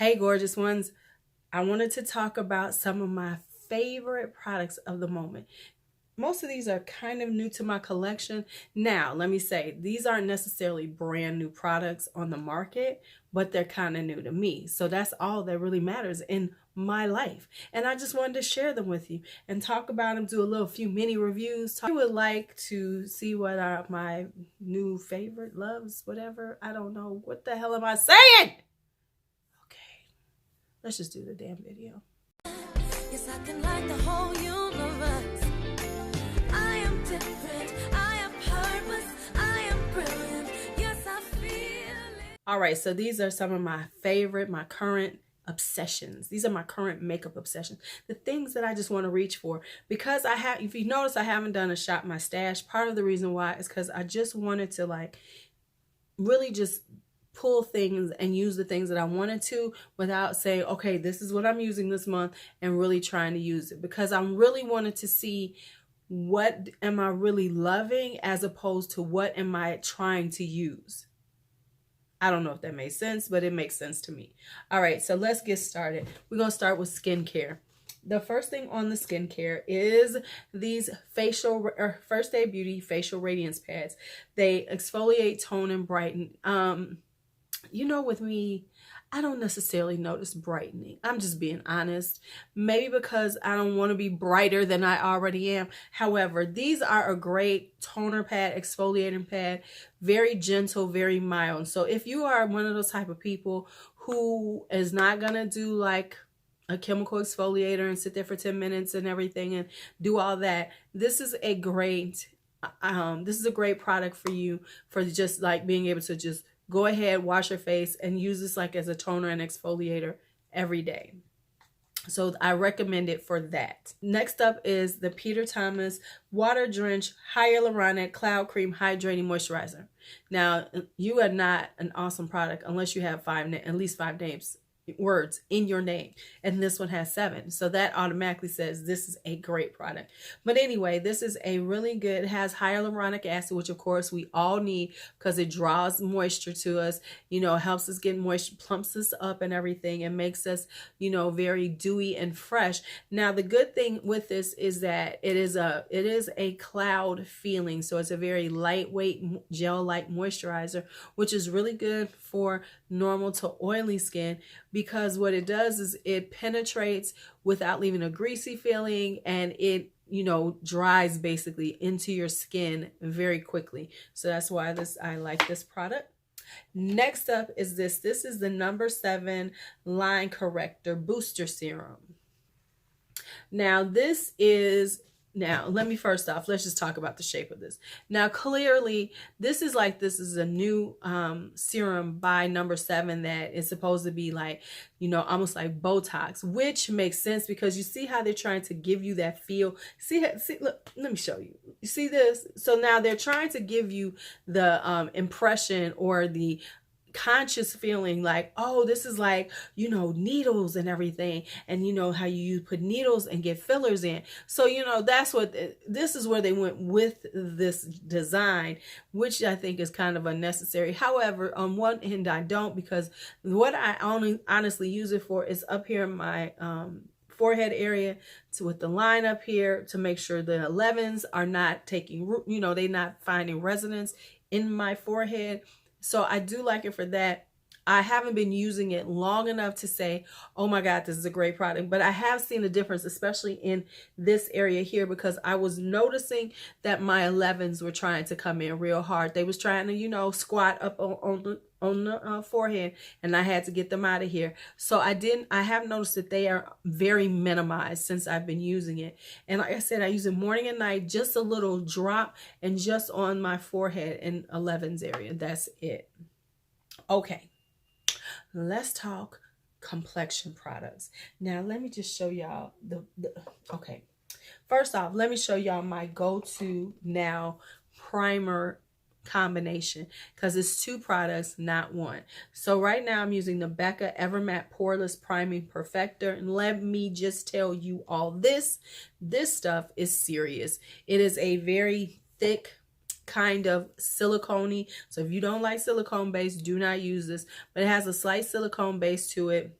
Hey, gorgeous ones. I wanted to talk about some of my favorite products of the moment. Most of these are kind of new to my collection. Now, let me say, these aren't necessarily brand new products on the market, but they're kind of new to me. So that's all that really matters in my life. And I just wanted to share them with you and talk about them, do a few mini reviews. I would like to see what are my new favorite loves, whatever. I don't know. What the hell am I saying? Let's just do the damn video. Yes, I can light the whole universe. I am different. I am purpose. I am brilliant. Yes, I feel it. All right, so these are some of my favorite, my current obsessions. These are my current makeup obsessions. The things that I just want to reach for. Because I have, if you notice, I haven't done a shop my stash. Part of the reason why is because I just wanted to really just pull things and use the things that I wanted to without saying, okay, this is what I'm using this month, and really trying to use it, because I really wanted to see what am I really loving as opposed to what am I trying to use. I don't know if that makes sense, but it makes sense to me. All right, so let's get started. We're going to start with skincare. The first thing on the skincare is these First Aid Beauty facial radiance pads. They exfoliate, tone, and brighten. You know, with me, I don't necessarily notice brightening. I'm just being honest. Maybe because I don't want to be brighter than I already am. However, these are a great toner pad, exfoliating pad, very gentle, very mild. So if you are one of those type of people who is not going to do like a chemical exfoliator and sit there for 10 minutes and everything and do all that, this is a great product for you, for just like being able to just go ahead, wash your face, and use this like as a toner and exfoliator every day. So I recommend it for that. Next up is the Peter Thomas Water Drench Hyaluronic Cloud Cream Hydrating Moisturizer. Now, you are not an awesome product unless you have at least five words in your name, and this one has 7, so that automatically says this is a great product. But anyway, this is a really good, it has hyaluronic acid, which of course we all need because it draws moisture to us, you know, helps us get moisture, plumps us up and everything, and makes us, you know, very dewy and fresh. Now the good thing with this is that it is a cloud feeling, so it's a very lightweight gel-like moisturizer, which is really good for normal to oily skin, because what it does is it penetrates without leaving a greasy feeling, and it, you know, dries basically into your skin very quickly. So that's why I like this product. Next up is this. This is the number 7 Line Corrector Booster Serum. Now this is, let's just talk about the shape of this. Now, clearly, this is a new serum by number 7 that is supposed to be like, you know, almost like Botox, which makes sense because you see how they're trying to give you that feel. See, look, let me show you. You see this? So now they're trying to give you the impression or the conscious feeling like, oh, this is like, you know, needles and everything, and you know how you put needles and get fillers in. So, you know, this is where they went with this design, which I think is kind of unnecessary. However, on one end I don't, because what I honestly use it for is up here in my forehead area, with the line up here, to make sure the 11s are not taking root, you know, they're not finding resonance in my forehead. So I do like it for that. I haven't been using it long enough to say, oh my God, this is a great product. But I have seen a difference, especially in this area here, because I was noticing that my 11s were trying to come in real hard. They was trying to, you know, squat up on the forehead, and I had to get them out of here. So I have noticed that they are very minimized since I've been using it. And like I said, I use it morning and night, just a little drop, and just on my forehead and 11s area. That's it. Okay. Let's talk complexion products. Now, let me just show y'all okay. First off, let me show y'all my go-to now primer combination, because it's 2 products, not 1. So right now I'm using the Becca Evermatte Poreless Priming Perefctor, and let me just tell you all this stuff is serious. It is a very thick kind of silicone-y. So if you don't like silicone base, do not use this, but it has a slight silicone base to it.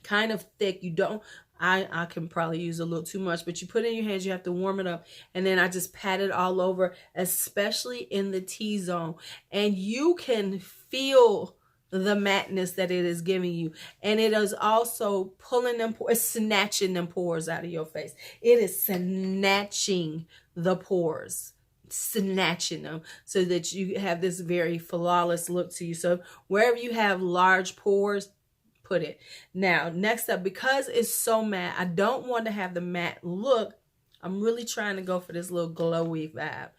kind of thick. You don't, I can probably use a little too much, but you put it in your hands, you have to warm it up. And then I just pat it all over, especially in the T-zone. And you can feel the matteness that it is giving you. And it is also pulling them, it's snatching them pores out of your face. It is snatching the pores, snatching them, so that you have this very flawless look to you. So wherever you have large pores, put it. Now, next up, because it's so matte, I don't want to have the matte look. I'm really trying to go for this little glowy vibe.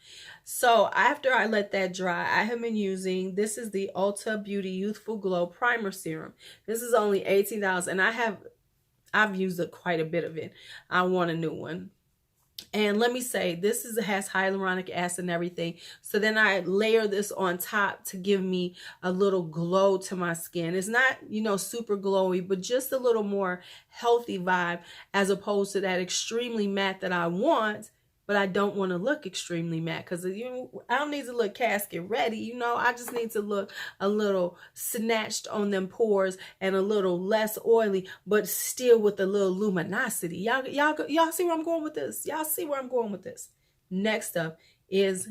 So after I let that dry, I have been using, this is the Ulta Beauty Youthful Glow Primer Serum. This is only $18, and I've used quite a bit of it. I want a new one. And let me say, this has hyaluronic acid and everything. So then I layer this on top to give me a little glow to my skin. It's not, you know, super glowy, but just a little more healthy vibe, as opposed to that extremely matte that I want. But I don't want to look extremely matte, because I don't need to look casket ready. You know, I just need to look a little snatched on them pores and a little less oily, but still with a little luminosity. Y'all see where I'm going with this? Y'all see where I'm going with this? Next up is,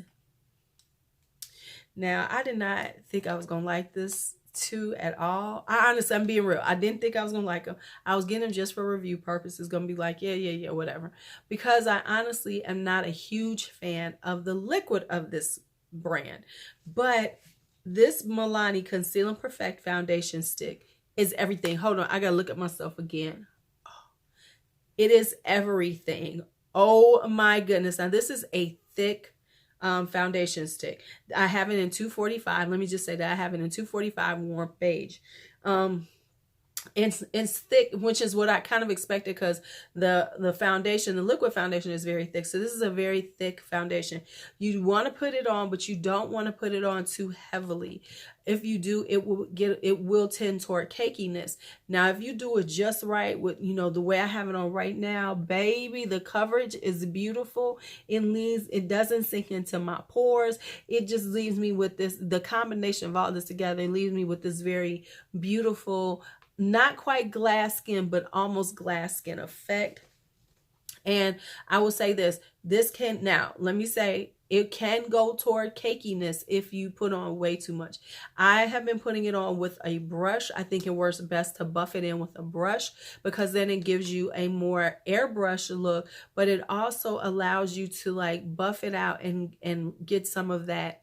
now I did not think I was going to like this two at all. I'm being real. I didn't think I was gonna like them. I was getting them just for review purposes, gonna be like, yeah, whatever, because I honestly am not a huge fan of the liquid of this brand. But this Milani Conceal and Perfect foundation stick is everything. Hold on, I gotta look at myself again. It is everything. Oh my goodness. Now this is a thick foundation stick. I have it in 245. Let me just say that I have it in 245 warm beige. It's thick, which is what I kind of expected, because the foundation, the liquid foundation, is very thick. So this is a very thick foundation. You want to put it on, but you don't want to put it on too heavily. If you do, it will tend toward cakiness. Now, if you do it just right, with, you know, the way I have it on right now, baby, the coverage is beautiful. It doesn't sink into my pores. It just leaves me with this, the combination of all this together, it leaves me with this very beautiful, not quite glass skin, but almost glass skin effect. And I will say this can, now let me say, it can go toward cakiness if you put on way too much. I have been putting it on with a brush. I think it works best to buff it in with a brush, because then it gives you a more airbrush look, but it also allows you to like buff it out and get some of that,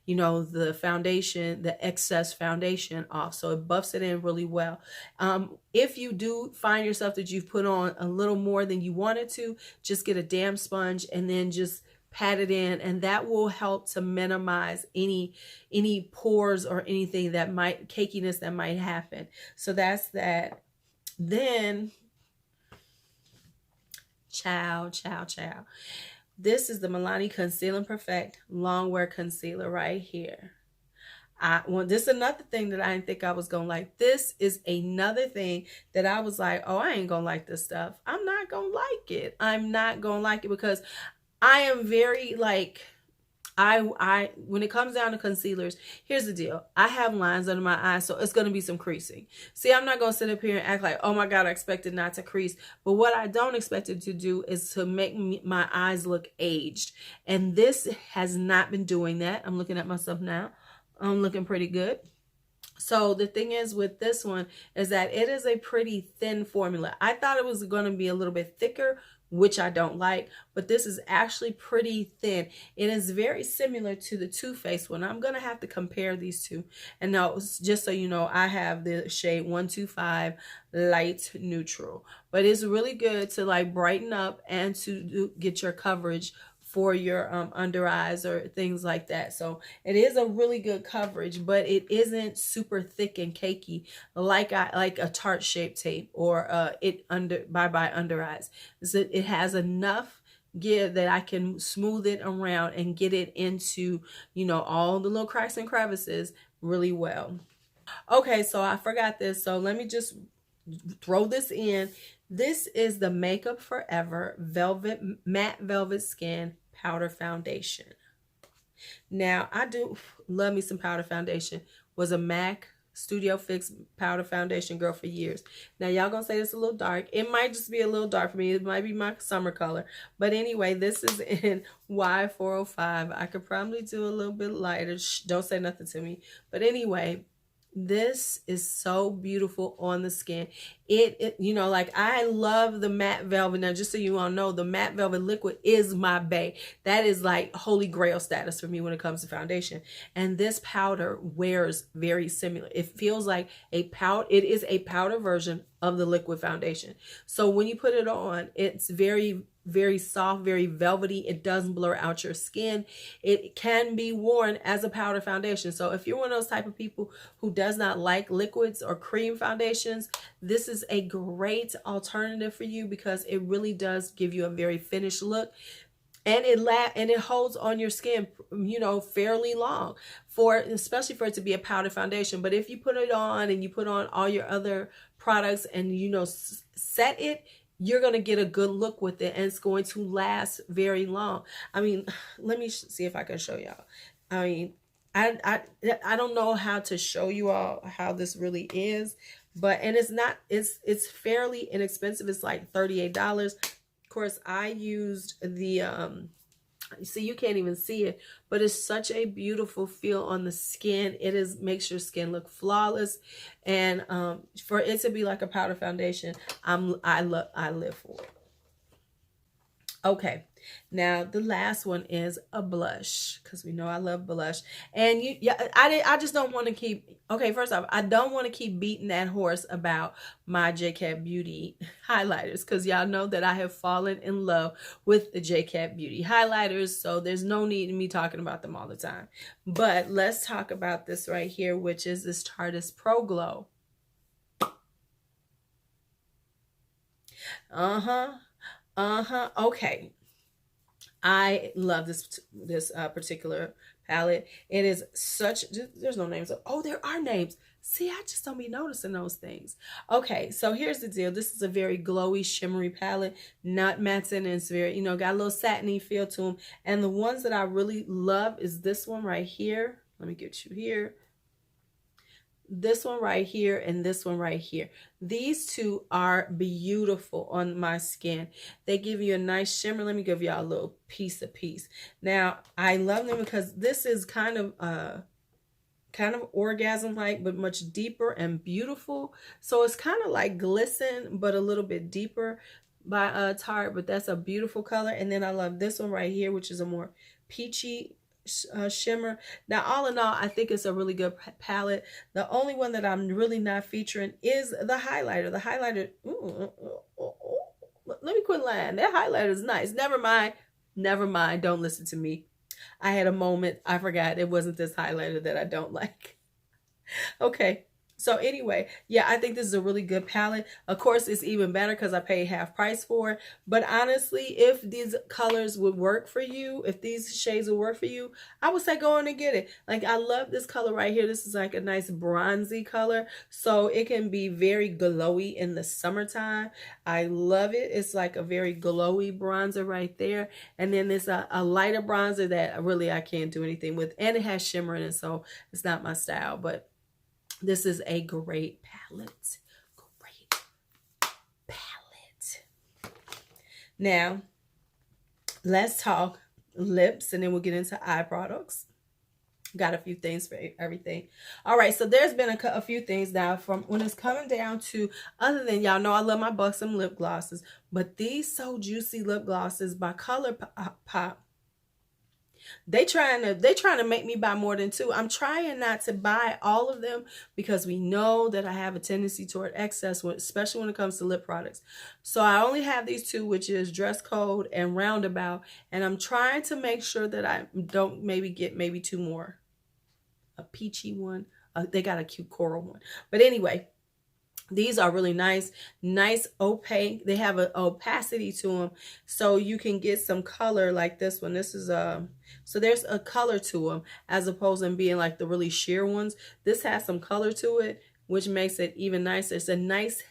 you know, the foundation, the excess foundation off. So it buffs it in really well. If you do find yourself that you've put on a little more than you wanted to, just get a damp sponge and then just pat it in, and that will help to minimize any pores or anything that might, cakiness that might happen. So that's that. Then ciao. This is the Milani Conceal and Perfect Longwear Concealer right here. This is another thing that I didn't think I was gonna like. This is another thing that I was like, oh, I ain't gonna like this stuff. I'm not gonna like it. I'm not gonna like it, because I am very like, when it comes down to concealers, here's the deal. I have lines under my eyes, so it's going to be some creasing. See, I'm not going to sit up here and act like, oh my God, I expected not to crease. But what I don't expect it to do is to make my eyes look aged. And this has not been doing that. I'm looking at myself now. I'm looking pretty good. So the thing is with this one is that it is a pretty thin formula. I thought it was going to be a little bit thicker, which I don't like, but this is actually pretty thin. It is very similar to the Too Faced one. I'm going to have to compare these two. And now, just so you know, I have the shade 125 Light Neutral, but it's really good to like brighten up and to get your coverage for your under eyes or things like that. So it is a really good coverage, but it isn't super thick and cakey like a Tarte Shape Tape or Bye Bye Under Eyes. So it has enough give that I can smooth it around and get it into, you know, all the little cracks and crevices really well. Okay, so I forgot this, so let me just throw this in. This is the Makeup Forever Matte Velvet Skin Powder Foundation. Now, I do love me some powder foundation. Was a MAC Studio Fix Powder Foundation, girl, for years. Now, y'all gonna say it's a little dark. It might just be a little dark for me. It might be my summer color. But anyway, this is in Y405. I could probably do a little bit lighter. Shh, don't say nothing to me. But anyway, this is so beautiful on the skin. It you know, like, I love the matte velvet. Now, just so you all know, the matte velvet liquid is my bae. That is like holy grail status for me when it comes to foundation. And this powder wears very similar. It feels like a powder. It is a powder version of the liquid foundation. So when you put it on, it's very soft, very velvety. It doesn't blur out your skin. It can be worn as a powder foundation. So if you're one of those type of people who does not like liquids or cream foundations, this is a great alternative for you, because it really does give you a very finished look. And it holds on your skin, you know, fairly long, especially for it to be a powder foundation. But if you put it on and you put on all your other products and, you know, set it, you're going to get a good look with it, and it's going to last very long. I mean, let me see if I can show y'all. I mean, I don't know how to show you all how this really is, but, and it's fairly inexpensive. It's like $38. Of course, I used the, see, you can't even see it, but it's such a beautiful feel on the skin. It makes your skin look flawless. And for it to be like a powder foundation, I live for it. Okay, now the last one is a blush, because we know I love blush. And I just don't want to keep, okay, first off, I don't want to keep beating that horse about my JCat Beauty highlighters, because y'all know that I have fallen in love with the JCat Beauty highlighters, so there's no need in me talking about them all the time. But let's talk about this right here, which is this Tarte Pro Glow. Okay. I love this particular palette. It is such, there's no names. Oh, there are names. See, I just don't be noticing those things. Okay, so here's the deal. This is a very glowy, shimmery palette, not matte, and it's very, you know, got a little satiny feel to them. And the ones that I really love is this one right here. Let me get you here. This one right here and this one right here. These two are beautiful on my skin. They give you a nice shimmer. Let me give y'all a little piece of peace. Now, I love them because this is kind of orgasm-like, but much deeper and beautiful. So it's kind of like Glisten, but a little bit deeper by Tarte, but that's a beautiful color. And then I love this one right here, which is a more peachy shimmer. Now, all in all, I think it's a really good palette. The only one that I'm really not featuring is the highlighter. The highlighter, let me quit lying. That highlighter is nice. Never mind. Don't listen to me. I had a moment. I forgot it wasn't this highlighter that I don't like. Okay. So anyway, yeah, I think this is a really good palette. Of course, it's even better because I paid half price for it. But honestly, if these colors would work for you, if these shades would work for you, I would say go on and get it. Like, I love this color right here. This is like a nice bronzy color. So it can be very glowy in the summertime. I love it. It's like a very glowy bronzer right there. And then there's a lighter bronzer that really I can't do anything with. And it has shimmer in it, so it's not my style. But this is a great palette. Great palette. Now, let's talk lips, and then we'll get into eye products. Got a few things for everything. All right, so there's been a few things now from when it's coming down to, other than, y'all know I love my Buxom lip glosses, but these So Juicy lip glosses by ColourPop, they trying to make me buy more than two. I'm trying not to buy all of them because we know that I have a tendency toward excess, especially when it comes to lip products. So I only have these two, which is Dress Code and Roundabout, and I'm trying to make sure that I don't get two more. A peachy one. They got a cute coral one. But anyway, these are really nice opaque. They have an opacity to them, so you can get some color like this one. This is so there's a color to them as opposed to being like the really sheer ones. This has some color to it, which makes it even nicer. It's a nice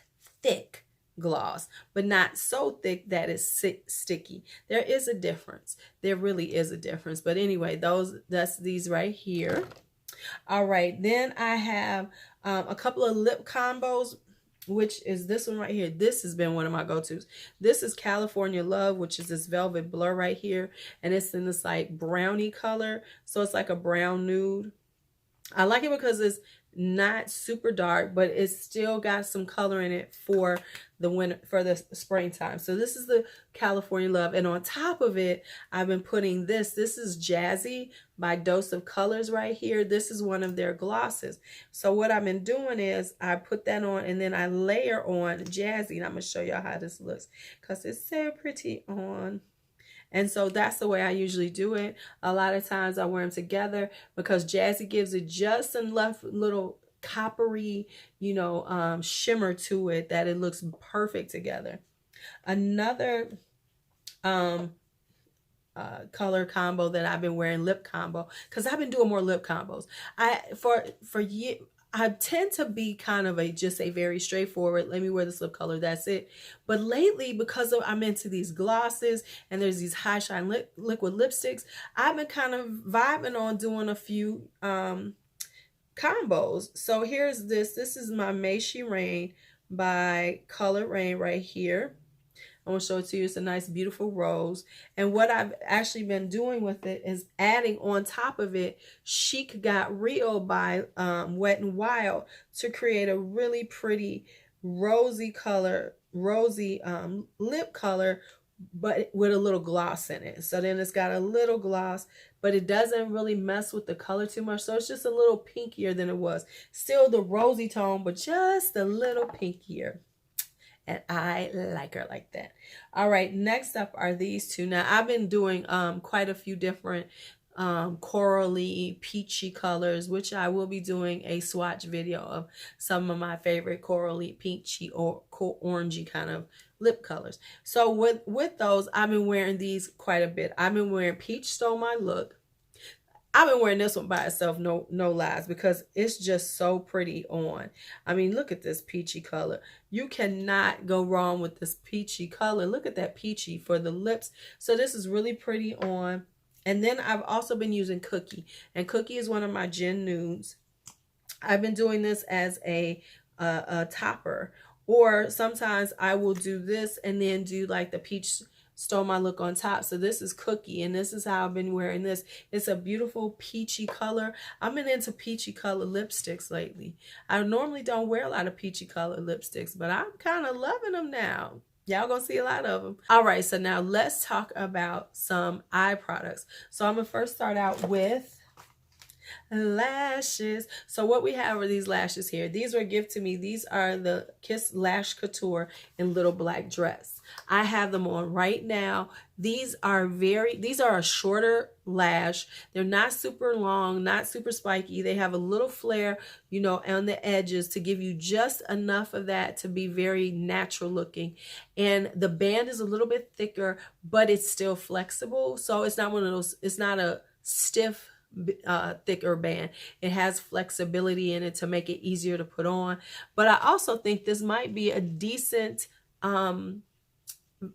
thick gloss, but not so thick that it's sticky. There is a difference. There really is a difference. But anyway, that's these right here. All right, then I have A couple of lip combos, which is this one right here. This has been one of my go-tos. This is California Love, which is this velvet blur right here, and it's in this like brownie color, so it's like a brown nude. I like it because it's not super dark, but it's still got some color in it for the winter, for the springtime. So this is the California Love, and on top of it, I've been putting this. This is Jazzy by Dose of Colors right here. This is one of their glosses. So what I've been doing is I put that on, and then I layer on Jazzy, and I'm gonna show y'all how this looks because it's so pretty on. And so that's the way I usually do it. A lot of times I wear them together because Jazzy gives it just enough little coppery, you know, shimmer to it that it looks perfect together. Another color combo that I've been wearing, lip combo, because I've been doing more lip combos. I tend to be kind of just a very straightforward, let me wear this lip color, that's it. But lately, because I'm into these glosses and there's these high shine liquid lipsticks, I've been kind of vibing on doing a few combos. So here's this. This is my Maishy Rain by Color Rain right here. I want to show it to you. It's a nice, beautiful rose. And what I've actually been doing with it is adding on top of it Chic Got Real by Wet n Wild to create a really pretty rosy color, lip color, but with a little gloss in it. So then it's got a little gloss, but it doesn't really mess with the color too much. So it's just a little pinkier than it was. Still the rosy tone, but just a little pinkier. And I like her like that. All right, next up are these two. Now, I've been doing quite a few different corally, peachy colors, which I will be doing a swatch video of some of my favorite corally, peachy, or orangey kind of lip colors. So with those, I've been wearing these quite a bit. I've been wearing Peach Stole My Look. I've been wearing this one by itself, no lies, because it's just so pretty on. I mean, look at this peachy color. You cannot go wrong with this peachy color. Look at that peachy for the lips. So this is really pretty on. And then I've also been using Cookie. And Cookie is one of my Gen Nudes. I've been doing this as a topper. Or sometimes I will do this and then do like the Peach Stole My Look on top. So this is Cookie, and this is how I've been wearing this. It's a beautiful peachy color. I've been into peachy color lipsticks lately. I normally don't wear a lot of peachy color lipsticks, but I'm kind of loving them now. Y'all gonna see a lot of them. All right, so now let's talk about some eye products. So I'm gonna first start out with lashes. So what we have are these lashes here. These were a gift to me. These are the Kiss Lash Couture in Little Black Dress. I have them on right now. These are a shorter lash. They're not super long, not super spiky. They have a little flare, you know, on the edges to give you just enough of that to be very natural looking. And the band is a little bit thicker, but it's still flexible. So it's not one of those, it's not a stiff thicker band. It has flexibility in it to make it easier to put on. But I also think this might be a decent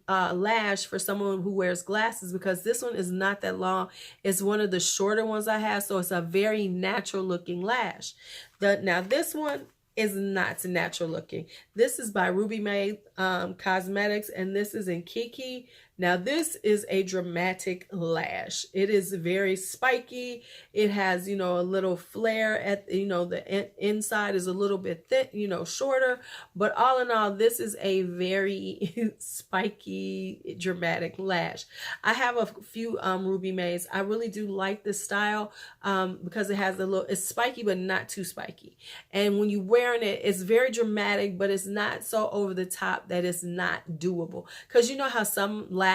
lash for someone who wears glasses, because this one is not that long. It's one of the shorter ones I have, so it's a very natural looking lash. Now this one is not natural looking. This is by Ruby May Cosmetics, and this is in Kiki. Now this is a dramatic lash. It is very spiky. It has, you know, a little flare at, you know, the inside is a little bit thick, you know, shorter. But all in all, this is a very spiky, dramatic lash. I have a few Ruby Mays. I really do like this style because it has a little, it's spiky but not too spiky. And when you're wearing it, it's very dramatic, but it's not so over the top that it's not doable. Because you know how some lashes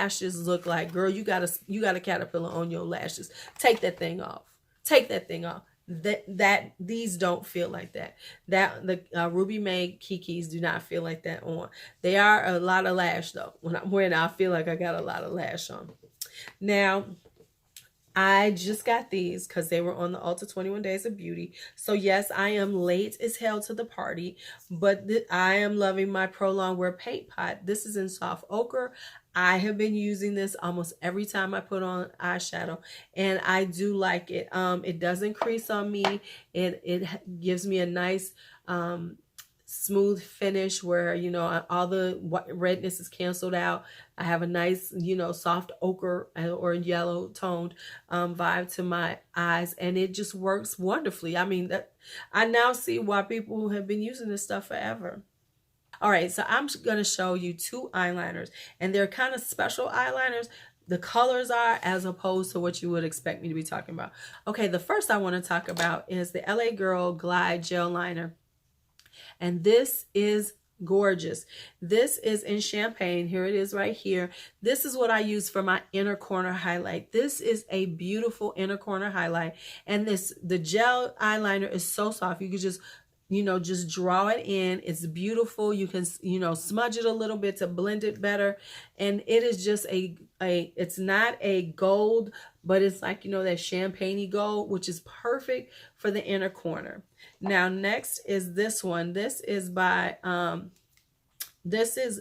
look like, girl, you got a caterpillar on your lashes. Take that thing off. Take that thing off. These don't feel like that. The Ruby May Kikis do not feel like that on. They are a lot of lash though. When I'm wearing it, I feel like I got a lot of lash on. Now, I just got these because they were on the Ulta 21 Days of Beauty. So yes, I am late as hell to the party, but I am loving my Prolonged Wear Paint Pot. This is in Soft Ochre. I have been using this almost every time I put on eyeshadow, and I do like it. It doesn't crease on me. It gives me a nice smooth finish where, you know, all the redness is canceled out. I have a nice, you know, soft ochre or yellow toned vibe to my eyes, and it just works wonderfully. I mean, that I now see why people have been using this stuff forever. All right, so I'm going to show you two eyeliners, and they're kind of special eyeliners. The colors are as opposed to what you would expect me to be talking about. Okay, the first I want to talk about is the LA Girl Glide Gel Liner. And this is gorgeous. This is in champagne. Here it is right here. This is what I use for my inner corner highlight. This is a beautiful inner corner highlight. And the gel eyeliner is so soft. You can just, you know, just draw it in. It's beautiful. You can, you know, smudge it a little bit to blend it better. And it is just it's not a gold, but it's like, you know, that champagne-y gold, which is perfect for the inner corner. Now, next is this one. This is by, this is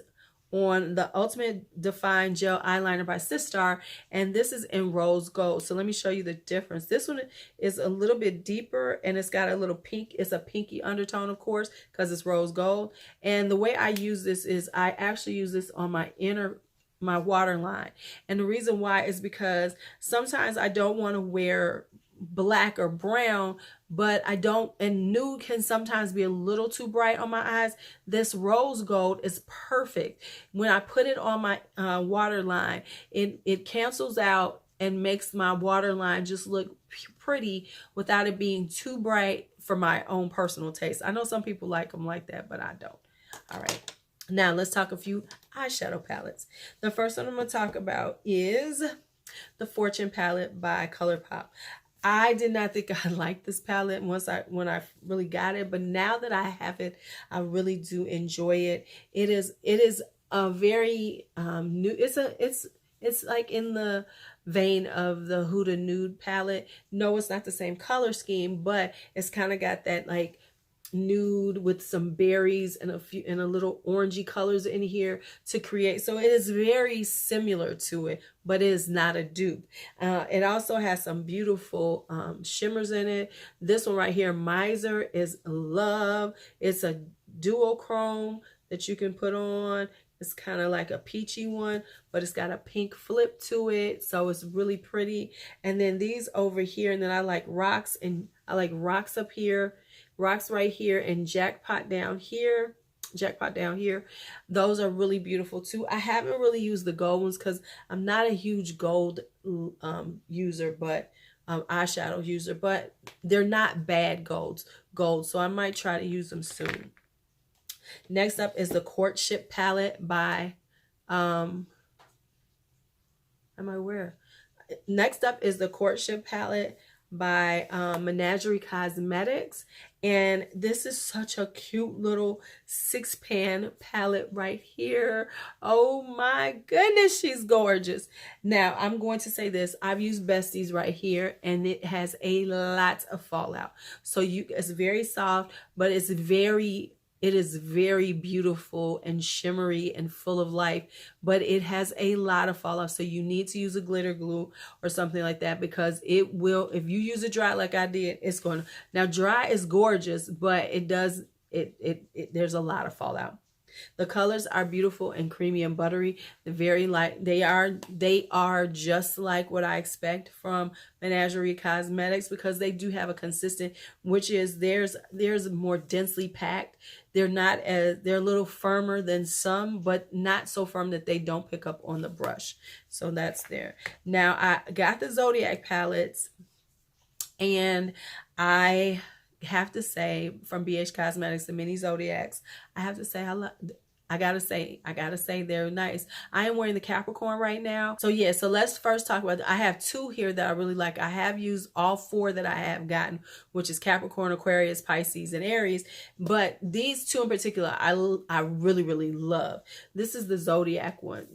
on the Ultimate Define Gel Eyeliner by Sistar, and this is in rose gold. So let me show you the difference. This one is a little bit deeper, and it's got a little pink. It's a pinky undertone, of course, because it's rose gold. And the way I use this is I actually use this on my waterline. And the reason why is because sometimes I don't want to wear black or brown, but I don't, and nude can sometimes be a little too bright on my eyes. This rose gold is perfect. When I put it on my waterline, it cancels out and makes my waterline just look pretty without it being too bright for my own personal taste. I know some people like them like that, but I don't. All right. Now let's talk a few eyeshadow palettes. The first one I'm going to talk about is the Fortune palette by ColourPop. I did not think I liked this palette when I really got it, but now that I have it, I really do enjoy it. It is a very new. It's like in the vein of the Huda Nude palette. No, it's not the same color scheme, but it's kind of got that like nude with some berries and a little orangey colors in here to create. So it is very similar to it, but it is not a dupe. It also has some beautiful shimmers in it. This one right here, Miser, is love. It's a duochrome that you can put on. It's kind of like a peachy one, but it's got a pink flip to it, so it's really pretty. And then these over here, and then I like rocks, and I like rocks up here, rocks right here, and jackpot down here. Those are really beautiful too. I haven't really used the gold ones because I'm not a huge gold user, but eyeshadow user, but they're not bad gold, so I might try to use them soon. Next up is the Courtship palette by Next up is the Courtship palette by Menagerie Cosmetics, and this is such a cute little 6-pan palette right here. Oh my goodness, she's gorgeous. Now I'm going to say this, I've used Besties right here, and it has a lot of fallout. So it's very soft, but it is very beautiful and shimmery and full of life, but it has a lot of fallout. So you need to use a glitter glue or something like that, because it will, if you use it dry like I did, it's going to, now dry is gorgeous, but there's a lot of fallout. The colors are beautiful and creamy and buttery. They're very light. They are just like what I expect from Menagerie Cosmetics, because they do have a consistent, which is theirs more densely packed. They're a little firmer than some, but not so firm that they don't pick up on the brush. So that's there. Now I got the Zodiac palettes, and I have to say, from BH Cosmetics, the mini Zodiacs, I have to say I gotta say they're nice. I am wearing the Capricorn right now. So yeah, so let's first talk about, I have two here that I really like. I have used all four that I have gotten, which is Capricorn, Aquarius, Pisces, and Aries. But these two in particular, I really, really love. This is the Zodiac one.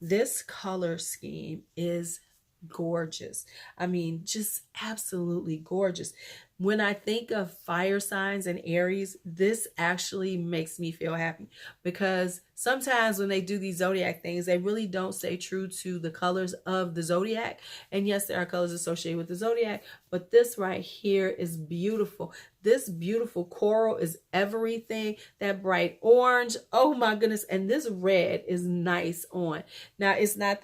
This color scheme is gorgeous. I mean, just absolutely gorgeous. When I think of fire signs and Aries, this actually makes me feel happy, because sometimes when they do these zodiac things, they really don't stay true to the colors of the zodiac. And yes, there are colors associated with the zodiac, but this right here is beautiful. This beautiful coral is everything. That bright orange, oh my goodness. And this red is nice on. Now it's not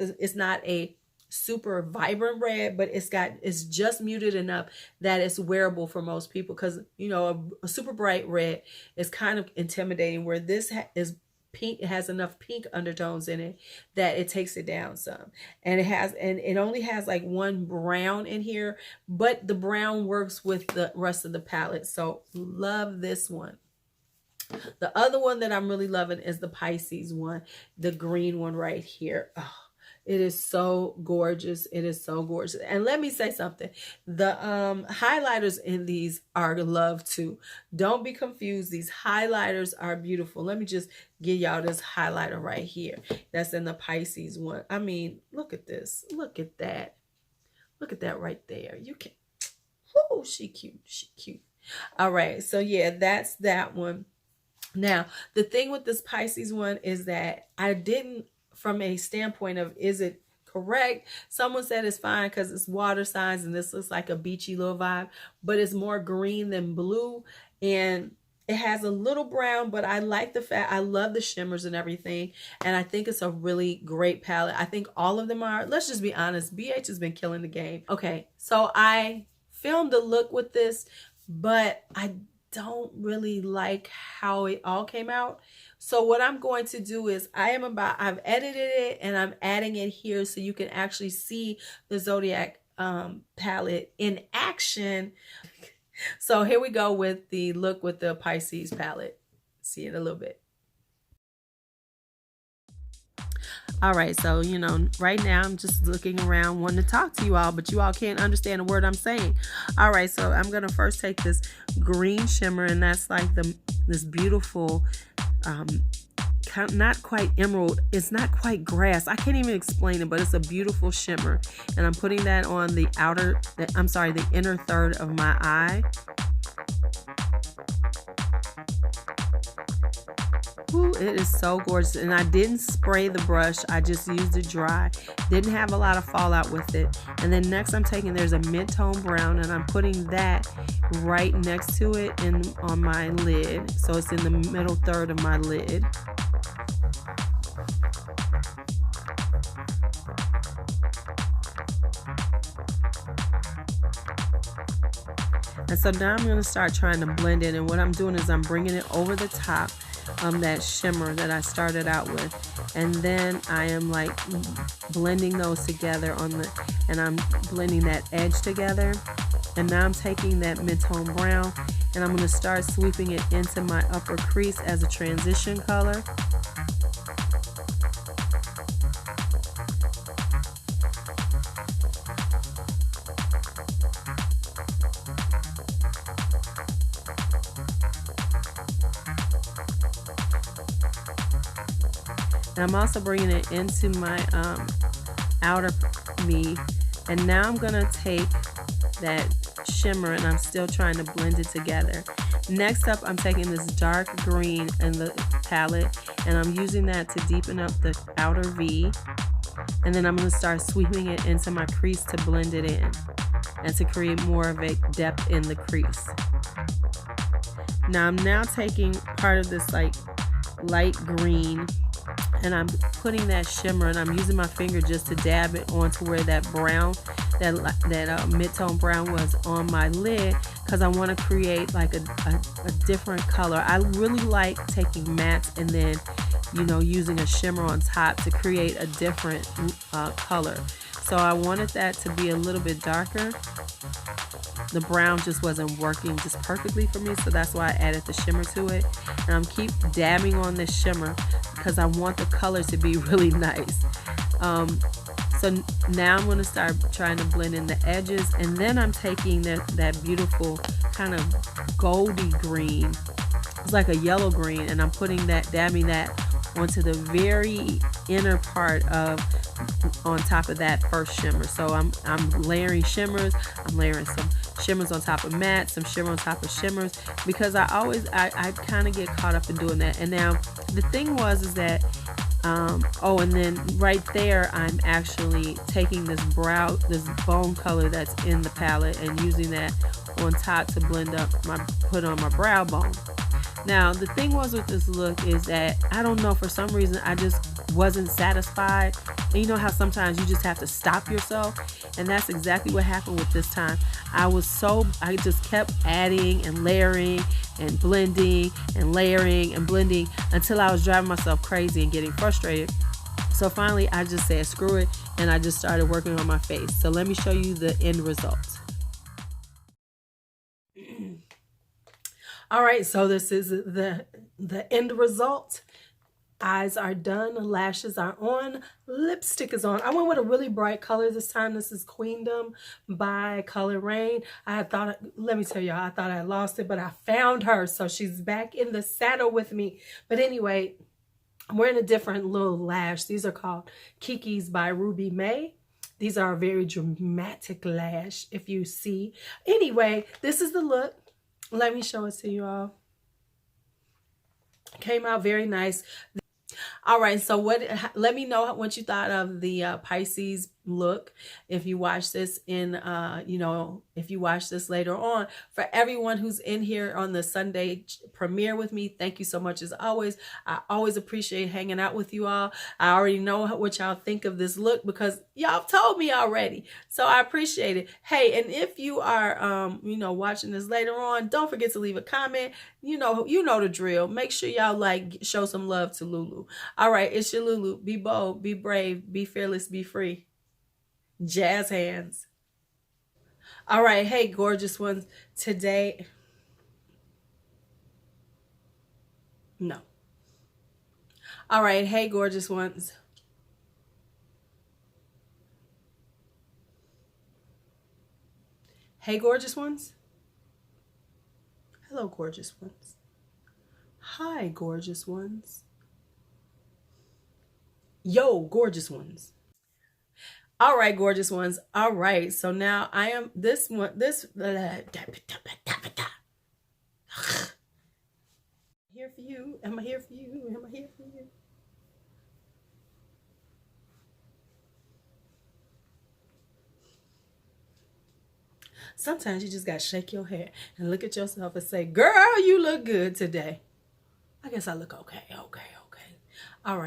a super vibrant red, but it's just muted enough that it's wearable for most people, because you know a super bright red is kind of intimidating, where this is pink. It has enough pink undertones in it that it takes it down some, and it only has like one brown in here, but the brown works with the rest of the palette. So love this one. The other one that I'm really loving is the Pisces one, the green one right here. Oh, it is so gorgeous. It is so gorgeous. And let me say something. The highlighters in these are love too. Don't be confused. These highlighters are beautiful. Let me just give y'all this highlighter right here. That's in the Pisces one. I mean, look at this. Look at that. Look at that right there. You can, oh, she cute. She cute. All right. So yeah, that's that one. Now, the thing with this Pisces one is that I didn't, from a standpoint of, is it correct? Someone said it's fine because it's water signs and this looks like a beachy little vibe, but it's more green than blue, and it has a little brown, but I like the fact, I love the shimmers and everything, and I think it's a really great palette. I think all of them are. Let's just be honest, BH has been killing the game. Okay, so I filmed a look with this, but I don't really like how it all came out. So what I'm going to do is I've edited it and I'm adding it here so you can actually see the Zodiac palette in action. So here we go with the look with the Pisces palette. See it a little bit. All right, so, you know, right now I'm just looking around wanting to talk to you all, but you all can't understand a word I'm saying. All right, so I'm going to first take this green shimmer, and that's like this beautiful, not quite emerald. It's not quite grass. I can't even explain it, but it's a beautiful shimmer. And I'm putting that on the inner third of my eye. Ooh, it is so gorgeous. And I didn't spray the brush. I just used it dry. Didn't have a lot of fallout with it. And then next there's a mid-tone brown, and I'm putting that right next to it on my lid. So it's in the middle third of my lid. And so now I'm going to start trying to blend it. And what I'm doing is I'm bringing it over the top of that shimmer that I started out with. And then I am like blending those together and I'm blending that edge together. And now I'm taking that mid-tone brown and I'm going to start sweeping it into my upper crease as a transition color. And I'm also bringing it into my outer me. And now I'm going to take that shimmer and I'm still trying to blend it together. Next up, I'm taking this dark green in the palette and I'm using that to deepen up the outer V. And then I'm going to start sweeping it into my crease to blend it in and to create more of a depth in the crease. Now I'm taking part of this like light green and I'm putting that shimmer and I'm using my finger just to dab it onto where that brown, that mid-tone brown was on my lid, because I want to create like a different color. I really like taking mattes and then, you know, using a shimmer on top to create a different color. So I wanted that to be a little bit darker. The brown just wasn't working just perfectly for me, so that's why I added the shimmer to it. And I'm keep dabbing on this shimmer because I want the color to be really nice. So now I'm going to start trying to blend in the edges, and then I'm taking that beautiful kind of goldy green. It's like a yellow green, and I'm dabbing that onto the very inner part of on top of that first shimmer. So I'm layering shimmers. I'm layering some shimmers on top of mattes, some shimmer on top of shimmers, because I kind of get caught up in doing that. And now the thing is that oh, and then right there, I'm actually taking this bone color that's in the palette and using that on top to blend up put on my brow bone. Now, the thing was with this look is that I don't know, for some reason, I just wasn't satisfied. And you know how sometimes you just have to stop yourself? And that's exactly what happened with this time. I just kept adding and layering and blending and layering and blending until I was driving myself crazy and getting frustrated. So finally, I just said, screw it. And I just started working on my face. So let me show you the end result. All right, so this is the end result. Eyes are done, lashes are on, lipstick is on. I went with a really bright color this time. This is Queendom by Color Rain. Let me tell y'all, I thought I lost it, but I found her. So she's back in the saddle with me. But anyway, I'm wearing a different little lash. These are called Kiki's by Ruby May. These are a very dramatic lash, if you see. Anyway, this is the look. Let me show it to you all. Came out very nice. All right, so let me know what you thought of the Pisces look. If you watch this if you watch this later on. For everyone who's in here on the Sunday premiere with me, thank you so much as always. I always appreciate hanging out with you all. I already know what y'all think of this look because y'all told me already. So I appreciate it. Hey, and if you are watching this later on, don't forget to leave a comment. You know the drill. Make sure y'all show some love to Lulu. All right, it's your Lulu. Be bold, be brave, be fearless, be free. Jazz hands. All right, hey, gorgeous ones. Today, no. All right, hey, gorgeous ones. Hey, gorgeous ones. Hello, gorgeous ones. Hi, gorgeous ones. Yo, gorgeous ones. All right, gorgeous ones. All right, so now I am here for you. Am I here for you? Am I here for you? Sometimes you just got to shake your head and look at yourself and say, girl, you look good today. I guess I look okay.